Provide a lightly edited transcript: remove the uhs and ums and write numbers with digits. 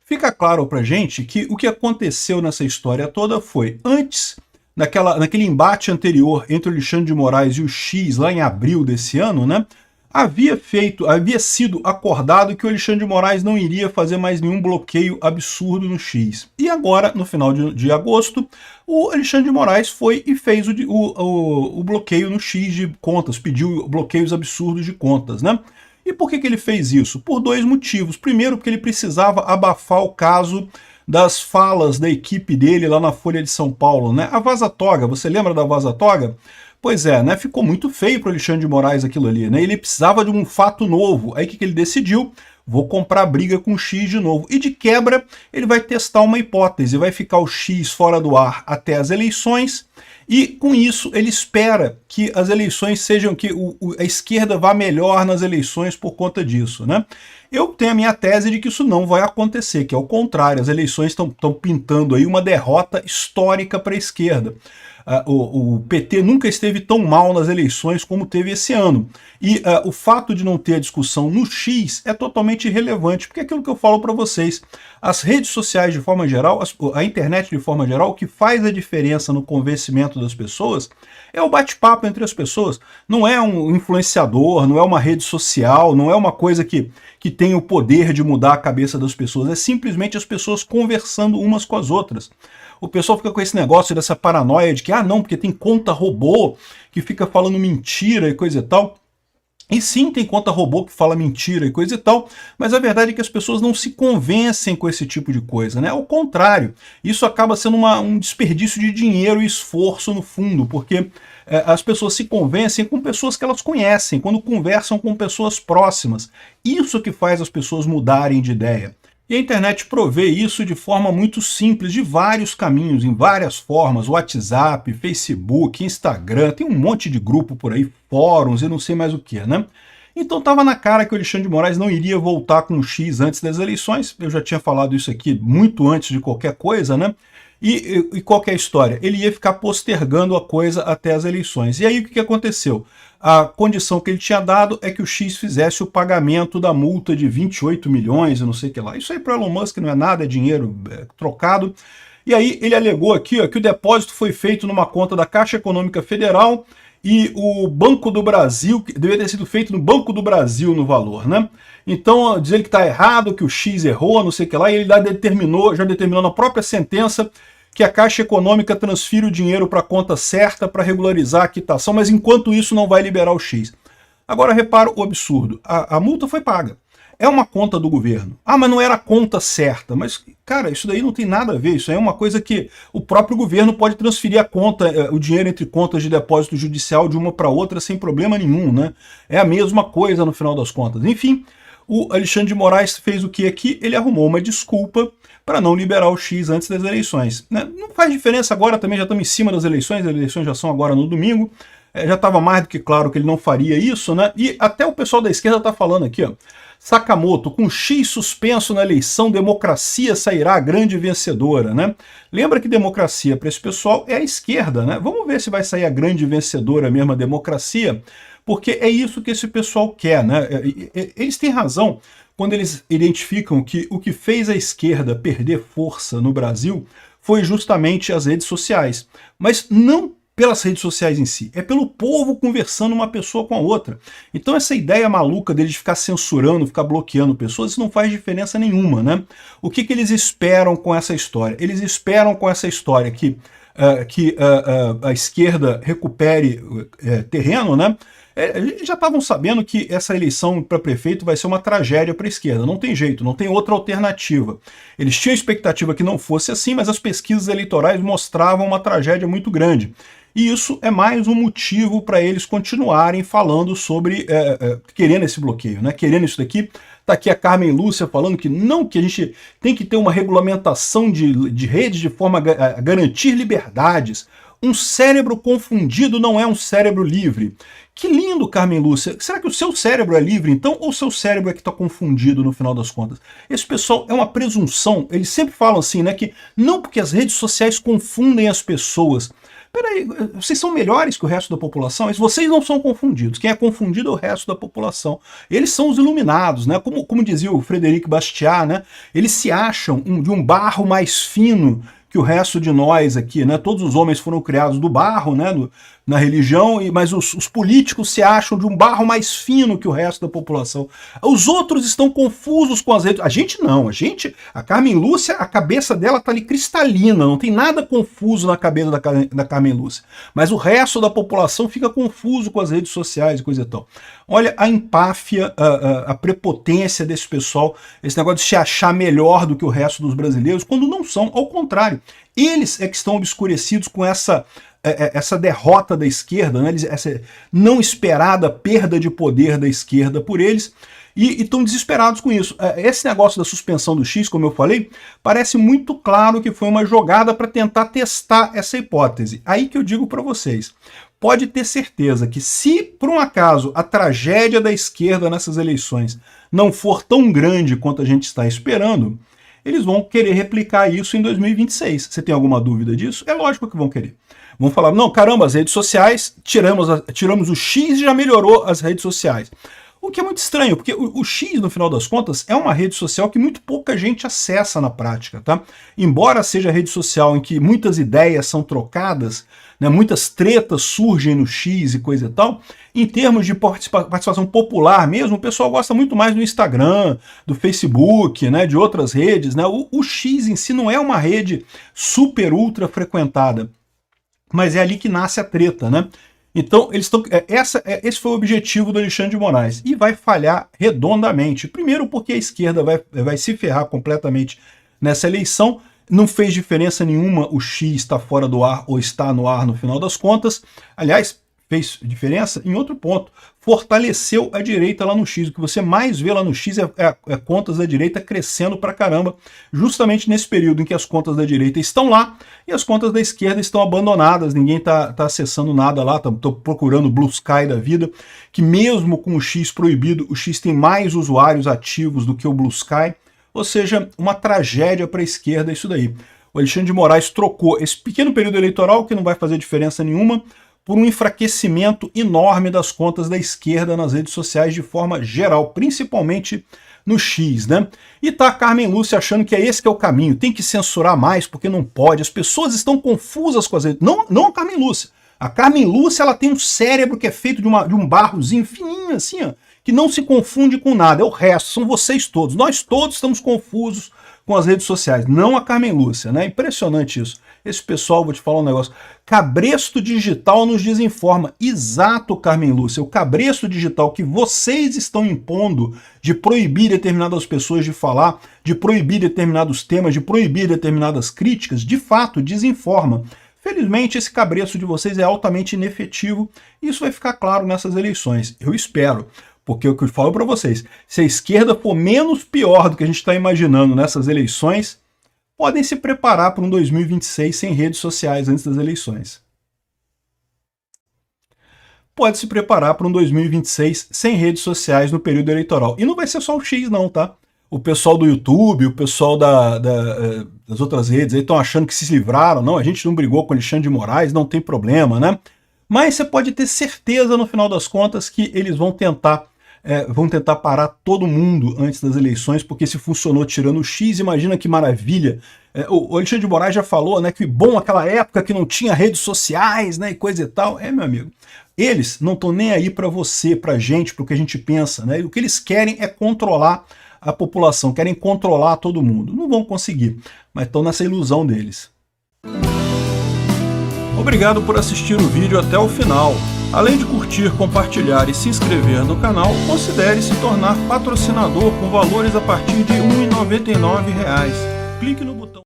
Fica claro pra gente que o que aconteceu nessa história toda foi, antes, naquele embate anterior entre o Alexandre de Moraes e o X, lá em abril desse ano, né? Havia sido acordado que o Alexandre de Moraes não iria fazer mais nenhum bloqueio absurdo no X. E agora, no final de agosto, o Alexandre de Moraes foi e fez o bloqueio no X de contas, pediu bloqueios absurdos de contas, né? E por que ele fez isso? Por dois motivos. Primeiro, porque ele precisava abafar o caso das falas da equipe dele lá na Folha de São Paulo, né? A Vaza Toga, você lembra da Vaza Toga? Pois é, né? Ficou muito feio para o Alexandre de Moraes aquilo ali, né? Ele precisava de um fato novo. Aí o que ele decidiu? Vou comprar briga com o X de novo. E de quebra, ele vai testar uma hipótese, vai ficar o X fora do ar até as eleições, e com isso ele espera que as eleições sejam, que a esquerda vá melhor nas eleições por conta disso, né? Eu tenho a minha tese de que isso não vai acontecer, que é o contrário, as eleições estão pintando aí uma derrota histórica para a esquerda. O PT nunca esteve tão mal nas eleições como teve esse ano. E o fato de não ter a discussão no X é totalmente irrelevante, porque é aquilo que eu falo para vocês, as redes sociais de forma geral, a internet de forma geral, o que faz a diferença no convencimento das pessoas é o bate-papo entre as pessoas. Não é um influenciador, não é uma rede social, não é uma coisa que tem o poder de mudar a cabeça das pessoas, é simplesmente as pessoas conversando umas com as outras. O pessoal fica com esse negócio dessa paranoia de que, não, porque tem conta robô que fica falando mentira e coisa e tal. E sim, tem conta robô que fala mentira e coisa e tal, mas a verdade é que as pessoas não se convencem com esse tipo de coisa, né? Ao contrário, isso acaba sendo um desperdício de dinheiro e esforço no fundo, porque as pessoas se convencem com pessoas que elas conhecem, quando conversam com pessoas próximas. Isso que faz as pessoas mudarem de ideia. E a internet provê isso de forma muito simples, de vários caminhos, em várias formas, WhatsApp, Facebook, Instagram, tem um monte de grupo por aí, fóruns e não sei mais o que, né? Então estava na cara que o Alexandre de Moraes não iria voltar com o X antes das eleições, eu já tinha falado isso aqui muito antes de qualquer coisa, né? E qual que é a história? Ele ia ficar postergando a coisa até as eleições. E aí o que aconteceu? A condição que ele tinha dado é que o X fizesse o pagamento da multa de 28 milhões e não sei o que lá. Isso aí para o Elon Musk não é nada, é dinheiro trocado. E aí ele alegou aqui que o depósito foi feito numa conta da Caixa Econômica Federal e o Banco do Brasil, deveria ter sido feito no Banco do Brasil no valor, né? Então, dizer que está errado, que o X errou, não sei o que lá, e ele já determinou na própria sentença que a Caixa Econômica transfira o dinheiro para a conta certa para regularizar a quitação, mas enquanto isso não vai liberar o X. Agora repara o absurdo, a multa foi paga. É uma conta do governo. Mas não era a conta certa. Mas, cara, isso daí não tem nada a ver. Isso aí é uma coisa que o próprio governo pode transferir a conta, o dinheiro entre contas de depósito judicial de uma para outra sem problema nenhum, né? É a mesma coisa no final das contas. Enfim, o Alexandre de Moraes fez o que aqui? Ele arrumou uma desculpa para não liberar o X antes das eleições, né? Não faz diferença agora, também já estamos em cima das eleições, as eleições já são agora no domingo. Já estava mais do que claro que ele não faria isso, né? E até o pessoal da esquerda está falando aqui, ó. Sakamoto, com X suspenso na eleição, democracia sairá a grande vencedora, né? Lembra que democracia para esse pessoal é a esquerda, né? Vamos ver se vai sair a grande vencedora mesmo, a democracia, porque é isso que esse pessoal quer, né? Eles têm razão quando eles identificam que o que fez a esquerda perder força no Brasil foi justamente as redes sociais, mas não pelas redes sociais em si, é pelo povo conversando uma pessoa com a outra. Então essa ideia maluca deles de ficar censurando, ficar bloqueando pessoas, isso não faz diferença nenhuma, né? O que eles esperam com essa história? Eles esperam com essa história que a esquerda recupere terreno, né? Eles já estavam sabendo que essa eleição para prefeito vai ser uma tragédia para a esquerda, não tem jeito, não tem outra alternativa. Eles tinham expectativa que não fosse assim, mas as pesquisas eleitorais mostravam uma tragédia muito grande. E isso é mais um motivo para eles continuarem falando sobre, querendo esse bloqueio, né? Querendo isso daqui. Está aqui a Carmen Lúcia falando que não, que a gente tem que ter uma regulamentação de redes de forma a garantir liberdades. Um cérebro confundido não é um cérebro livre. Que lindo, Carmen Lúcia. Será que o seu cérebro é livre, então, ou o seu cérebro é que está confundido no final das contas? Esse pessoal é uma presunção. Eles sempre falam assim, né, que não porque as redes sociais confundem as pessoas. peraí, vocês são melhores que o resto da população? Vocês não são confundidos. Quem é confundido é o resto da população. Eles são os iluminados, né? Como dizia o Frederic Bastiat, né? Eles se acham de um barro mais fino que o resto de nós aqui, né? Todos os homens foram criados do barro, né? Na religião, mas os políticos se acham de um barro mais fino que o resto da população. Os outros estão confusos com as redes. A gente não, a Carmen Lúcia, a cabeça dela tá ali cristalina, não tem nada confuso na cabeça da Carmen Lúcia. Mas o resto da população fica confuso com as redes sociais e coisa e tal. Olha a empáfia, a prepotência desse pessoal, esse negócio de se achar melhor do que o resto dos brasileiros, quando não são, ao contrário. Eles é que estão obscurecidos com essa derrota da esquerda, né? Essa não esperada perda de poder da esquerda por eles, e estão desesperados com isso. Esse negócio da suspensão do X, como eu falei, parece muito claro que foi uma jogada para tentar testar essa hipótese. Aí que eu digo para vocês, pode ter certeza que se, por um acaso, a tragédia da esquerda nessas eleições não for tão grande quanto a gente está esperando, eles vão querer replicar isso em 2026. Você tem alguma dúvida disso? É lógico que vão querer. Vão falar, não, caramba, as redes sociais, tiramos o X e já melhorou as redes sociais. O que é muito estranho, porque o X, no final das contas, é uma rede social que muito pouca gente acessa na prática, tá? Embora seja a rede social em que muitas ideias são trocadas, né, muitas tretas surgem no X e coisa e tal, em termos de participação popular mesmo, o pessoal gosta muito mais do Instagram, do Facebook, né, de outras redes, né? O X em si não é uma rede super ultra frequentada, mas é ali que nasce a treta, né? Então, esse foi o objetivo do Alexandre de Moraes, e vai falhar redondamente. Primeiro porque a esquerda vai se ferrar completamente nessa eleição, não fez diferença nenhuma o X estar fora do ar ou estar no ar no final das contas. Aliás, fez diferença em outro ponto, fortaleceu a direita lá no X. O que você mais vê lá no X é contas da direita crescendo pra caramba, justamente nesse período em que as contas da direita estão lá e as contas da esquerda estão abandonadas, ninguém tá acessando nada lá, tô procurando Blue Sky da vida, que mesmo com o X proibido, o X tem mais usuários ativos do que o Blue Sky, ou seja, uma tragédia para a esquerda isso daí. O Alexandre de Moraes trocou esse pequeno período eleitoral, que não vai fazer diferença nenhuma, por um enfraquecimento enorme das contas da esquerda nas redes sociais de forma geral, principalmente no X, né? E tá a Carmen Lúcia achando que é esse que é o caminho, tem que censurar mais porque não pode, as pessoas estão confusas com as redes, não a Carmen Lúcia. A Carmen Lúcia, ela tem um cérebro que é feito de um barrozinho fininho assim, ó, que não se confunde com nada, é o resto, são vocês todos, nós todos estamos confusos com as redes sociais, não a Carmen Lúcia, né? Impressionante isso. Esse pessoal, vou te falar um negócio, cabresto digital nos desinforma. Exato, Carmen Lúcia, o cabresto digital que vocês estão impondo de proibir determinadas pessoas de falar, de proibir determinados temas, de proibir determinadas críticas, de fato, desinforma. Felizmente, esse cabresto de vocês é altamente inefetivo e isso vai ficar claro nessas eleições. Eu espero. Porque o que eu falo para vocês, se a esquerda for menos pior do que a gente está imaginando nessas eleições, podem se preparar para um 2026 sem redes sociais antes das eleições. Pode se preparar para um 2026 sem redes sociais no período eleitoral. E não vai ser só o X não, tá? O pessoal do YouTube, o pessoal das outras redes aí estão achando que se livraram. Não, a gente não brigou com o Alexandre de Moraes, não tem problema, né? Mas você pode ter certeza, no final das contas, que eles vão tentar parar todo mundo antes das eleições, porque se funcionou tirando o X, imagina que maravilha. O Alexandre de Moraes já falou, né, que bom aquela época que não tinha redes sociais, né, e coisa e tal. Meu amigo, eles não estão nem aí para você, pra gente, pro que a gente pensa, né, e o que eles querem é controlar a população, querem controlar todo mundo. Não vão conseguir, mas estão nessa ilusão deles. Obrigado por assistir o vídeo até o final. Além de curtir, compartilhar e se inscrever no canal, considere se tornar patrocinador com valores a partir de R$ 1,99. Clique no botão